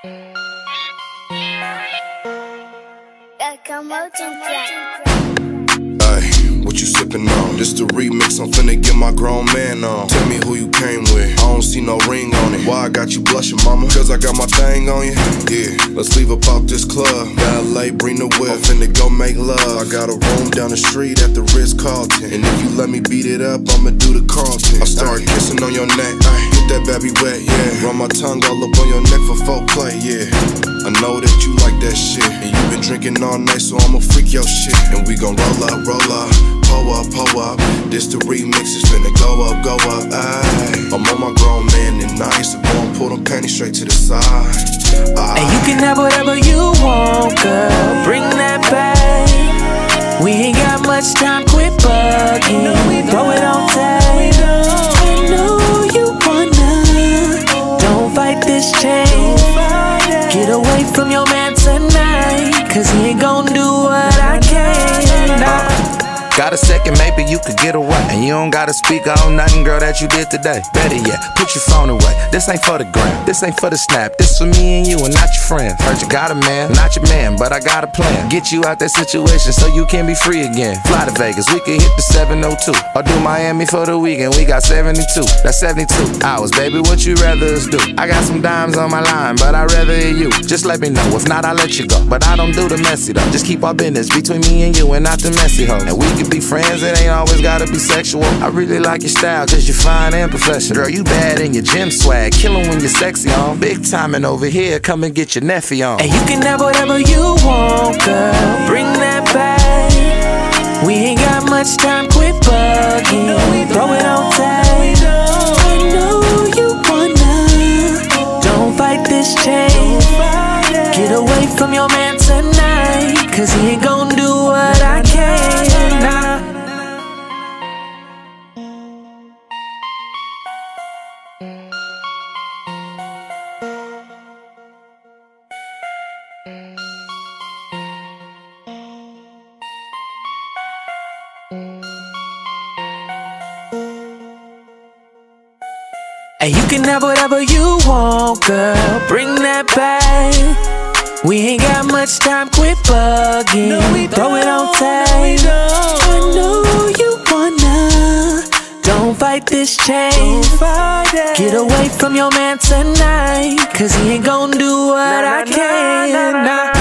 Ay, what you sippin' on? This the remix, I'm finna get my grown man on. Tell me who you came with, I don't see no ring on it. Why I got you blushing, mama? Cause I got my thing on you? Yeah, let's leave up out this club. Valet, bring the whip, I'm finna go make love. I got a room down the street at the Ritz-Carlton, and if you let me beat it up, I'ma do the Carlton. I start kissing on your neck, get that baby wet, yeah. Run my tongue all up on your neck for foreplay, yeah. I know that you like that shit, and you been drinking all night, so I'ma freak your shit. And we gon' roll up, pull up. This the remix, it's finna go up, ayy. I'm on my grown man and nice, so go and pull them panties straight to the side. And you can have whatever you want, girl, bring that back. We ain't got much time, quit bugging, throw it on tag. I know you wanna, don't fight this change. Get away from your man tonight, cause he ain't gon' do what I can. Got a second, maybe you could get away, and you don't gotta speak on nothing, girl, that you did today. Better yet, put your phone away. This ain't for the gram, this ain't for the snap. This for me and you and not your friends. Heard you got a man, not your man, but I got a plan. Get you out that situation so you can be free again. Fly to Vegas, we can hit the 702, or do Miami for the weekend. We got 72, that's 72 hours, baby, what you rather us do? I got some dimes on my line, but I'd rather hear you. Just let me know, if not, I'll let you go. But I don't do the messy though, just keep our business between me and you and not the messy hoe. And we can be friends, it ain't always gotta be sexual. I really like your style, cause you're fine and professional. Girl, you bad in your gym swag, killin' when you're sexy on. Big timing over here, come and get your nephew on. And you can have whatever you want, girl, bring that back. We ain't got much time, quit bugging, throw it on tag. I know you wanna, don't fight this change. Get away from your man tonight, cause he ain't gon' do what I can. And you can have whatever you want, girl, bring that back. We ain't got much time, quit bugging, throw it on tag. I know you wanna, don't fight this change. Get away from your man tonight, cause he ain't gon' do what I can.